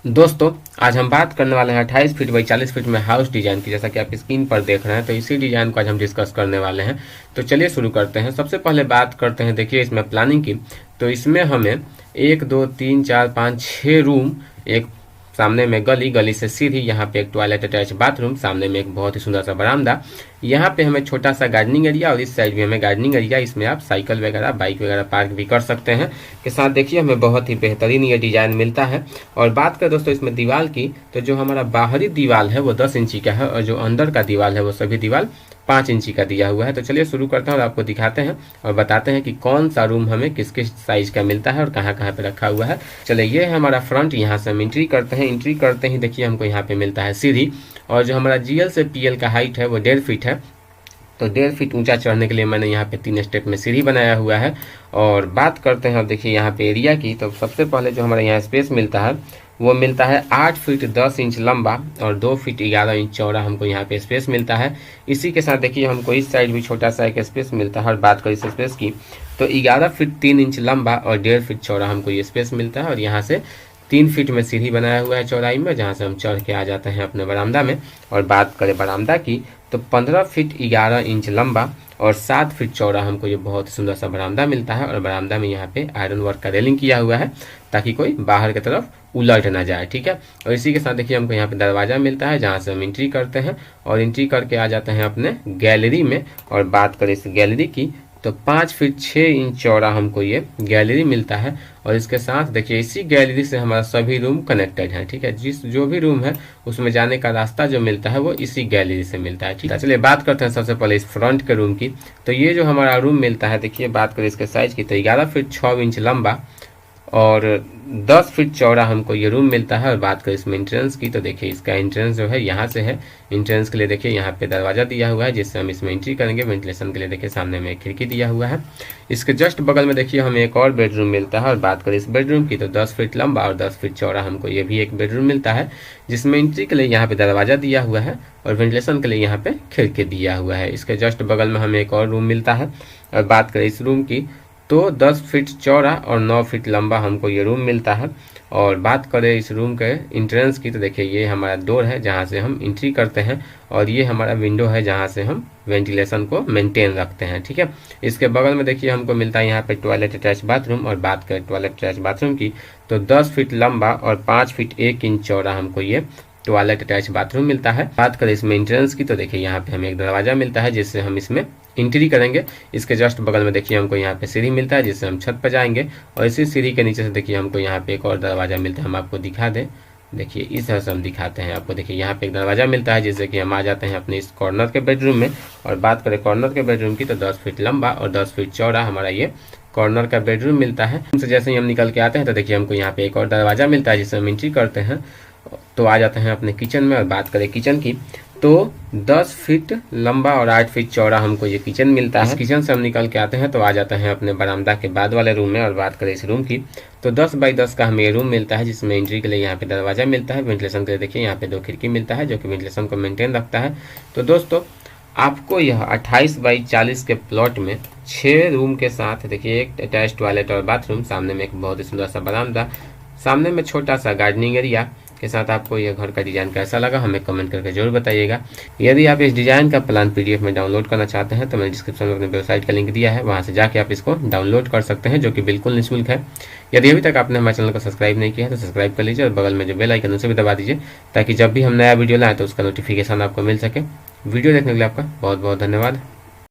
दोस्तों आज हम बात करने वाले हैं 28 फीट बाई 40 फीट में हाउस डिजाइन की। जैसा कि आप स्क्रीन पर देख रहे हैं तो इसी डिजाइन को आज हम डिस्कस करने वाले हैं। तो चलिए शुरू करते हैं। सबसे पहले बात करते हैं, देखिए इसमें प्लानिंग की। तो इसमें हमें 1 2 3 4 5 6 रूम, एक सामने में गली से सीधी, यहाँ पे एक टॉयलेट अटैच बाथरूम, सामने में एक बहुत ही सुंदर सा बरामदा, यहाँ पे हमें छोटा सा गार्डनिंग एरिया और इस साइड भी हमें गार्डनिंग एरिया। इसमें आप साइकिल वगैरह बाइक वगैरह पार्क भी कर सकते हैं। के साथ देखिए हमें बहुत ही बेहतरीन ये डिजाइन मिलता है। और बात करें दोस्तों इसमें दीवार की, तो जो हमारा बाहरी दीवार है वो 10 इंची का है और जो अंदर का दीवार है वो सभी दीवार 5 इंची का दिया हुआ है। तो चलिए शुरू करते हैं और आपको दिखाते हैं और बताते हैं कि कौन सा रूम हमें किस किस साइज का मिलता है और कहाँ कहाँ पे रखा हुआ है। चलिए ये है हमारा फ्रंट, यहाँ से हम एंट्री करते हैं। एंट्री करते ही देखिए हमको यहाँ पे मिलता है सीढ़ी, और जो हमारा जीएल से पीएल का हाइट है वो 1.5 फीट है। तो 1.5 फीट ऊंचा चढ़ने के लिए मैंने यहाँ पे 3 स्टेप में सीढ़ी बनाया हुआ है। और बात करते हैं अब देखिए यहाँ पे एरिया की, तो सबसे पहले जो हमारा यहाँ स्पेस मिलता है वो मिलता है 8 फीट 10 इंच लंबा और 2 फीट 11 इंच चौड़ा हमको यहाँ पे स्पेस मिलता है। इसी के साथ देखिए हमको इस साइड भी छोटा सा एक स्पेस मिलता है। और बात करें इस स्पेस की, तो 11 फीट 3 इंच लंबा और 1.5 फीट चौड़ा हमको ये स्पेस मिलता है। और यहाँ से 3 फीट में सीढ़ी बनाया हुआ है चौड़ाई में, जहाँ से हम चढ़ के आ जाते हैं अपने बरामदा में। और बात करें बरामदा की, तो 15 फीट 11 इंच लंबा और 7 फीट चौड़ा हमको ये बहुत सुंदर सा बरामदा मिलता है। और बरामदा में यहाँ पे आयरन वर्क का रेलिंग किया हुआ है ताकि कोई बाहर की तरफ उलट ना जाए, ठीक है। और इसी के साथ देखिए हमको यहाँ पे दरवाजा मिलता है जहाँ से हम एंट्री करते हैं और एंट्री करके आ जाते हैं अपने गैलरी में। और बात करें इस गैलरी की, तो 5 फीट 6 इंच चौड़ा हमको ये गैलरी मिलता है। और इसके साथ देखिए इसी गैलरी से हमारा सभी रूम कनेक्टेड है, ठीक है। जो भी रूम है उसमें जाने का रास्ता जो मिलता है वो इसी गैलरी से मिलता है, ठीक है। चलिए बात करते हैं सबसे पहले इस फ्रंट के रूम की। तो ये जो हमारा रूम मिलता है, देखिए बात करें इसके साइज की, तो 11 फीट 6 इंच लंबा और 10 फीट चौड़ा हमको ये रूम मिलता है। और बात करें इसमें एंट्रेंस की, तो देखिए इसका एंट्रेंस जो है यहाँ से है। एंट्रेंस के लिए देखिए यहाँ पे दरवाजा दिया हुआ है जिससे हम इसमें एंट्री करेंगे। वेंटिलेशन के लिए देखिए सामने में एक खिड़की दिया हुआ है। इसके जस्ट बगल में देखिए हमें एक और बेडरूम मिलता है। और बात करें इस बेडरूम की, तो 10 फीट लंबा और 10 फीट चौड़ा हमको ये भी एक बेडरूम मिलता है, जिसमें एंट्री के लिए यहाँ पे दरवाजा दिया हुआ है और वेंटिलेशन के लिए यहाँ पे खिड़की दिया हुआ है। इसके जस्ट बगल में हमें एक और रूम मिलता है। और बात करें इस रूम की, तो 10 फीट चौड़ा और 9 फीट लंबा हमको ये रूम मिलता है। और बात करें इस रूम के एंट्रेंस की, तो देखिए ये हमारा डोर है जहाँ से हम एंट्री करते हैं और ये हमारा विंडो है जहाँ से हम वेंटिलेशन को मेंटेन रखते हैं, ठीक है। इसके बगल में देखिए हमको मिलता है यहाँ पे टॉयलेट अटैच बाथरूम। और बात करें टॉयलेट अटैच बाथरूम की, तो 10 फीट लंबा और 5 फीट 1 इंच चौड़ा हमको ये टॉयलेट अटैच बाथरूम मिलता है। बात करें इसमें एंट्रेंस की, तो देखिए यहाँ पे हमें एक दरवाजा मिलता है जिससे हम इसमें एंट्री करेंगे। इसके जस्ट बगल में देखिए हमको यहाँ पे सीढ़ी मिलता है जिससे हम छत पर जाएंगे। और इसी सीढ़ी के नीचे से देखिए हमको यहाँ पे एक और दरवाजा मिलता है। हम आपको दिखा दें, देखिए इस तरह से हम दिखाते हैं आपको। देखिए यहाँ पे एक दरवाजा मिलता है जिससे कि हम आ जाते हैं अपने इस कॉर्नर के बेडरूम में। और बात करें कॉर्नर के बेडरूम की, तो 10 फीट लंबा और 10 फीट चौड़ा हमारा ये कॉर्नर का बेडरूम मिलता है। उनसे जैसे ही हम निकल के आते हैं तो देखिए हमको यहाँ पे एक और दरवाजा मिलता है जिससे हम एंट्री करते हैं तो आ जाते हैं अपने किचन में। और बात करें किचन की, तो 10 फीट लंबा और 8 फीट चौड़ा हमको ये किचन मिलता है। इस किचन से हम निकल के आते हैं तो आ जाते हैं अपने बरामदा के बाद वाले रूम में। और बात करें इस रूम की, तो 10 बाई 10 का हमें ये रूम मिलता है जिसमें एंट्री के लिए यहाँ पे दरवाजा मिलता है। वेंटिलेशन के लिए देखिए यहाँ पे 2 खिड़की मिलता है जो कि वेंटिलेशन को मेंटेन रखता है। तो दोस्तों आपको यह 28 बाई 40 के प्लॉट में 6 रूम के साथ देखिए एक अटैच टॉयलेट और बाथरूम, सामने में एक बहुत ही सुंदर सा बरामदा, सामने में छोटा सा गार्डनिंग एरिया के साथ आपको यह घर का डिज़ाइन कैसा लगा हमें कमेंट करके जरूर बताइएगा। यदि आप इस डिज़ाइन का प्लान पीडीएफ में डाउनलोड करना चाहते हैं तो मैंने डिस्क्रिप्शन में अपने वेबसाइट का लिंक दिया है, वहां से जाके आप इसको डाउनलोड कर सकते हैं जो कि बिल्कुल निःशुल्क है। यदि अभी तक आपने हमारे चैनल को सब्सक्राइब नहीं किया है तो सब्सक्राइब कर लीजिए और बगल में जो बेल आइकन उसे भी दबा दीजिए ताकि जब भी हम नया वीडियो लाएँ तो उसका नोटिफिकेशन आपको मिल सके। वीडियो देखने के लिए आपका बहुत बहुत धन्यवाद।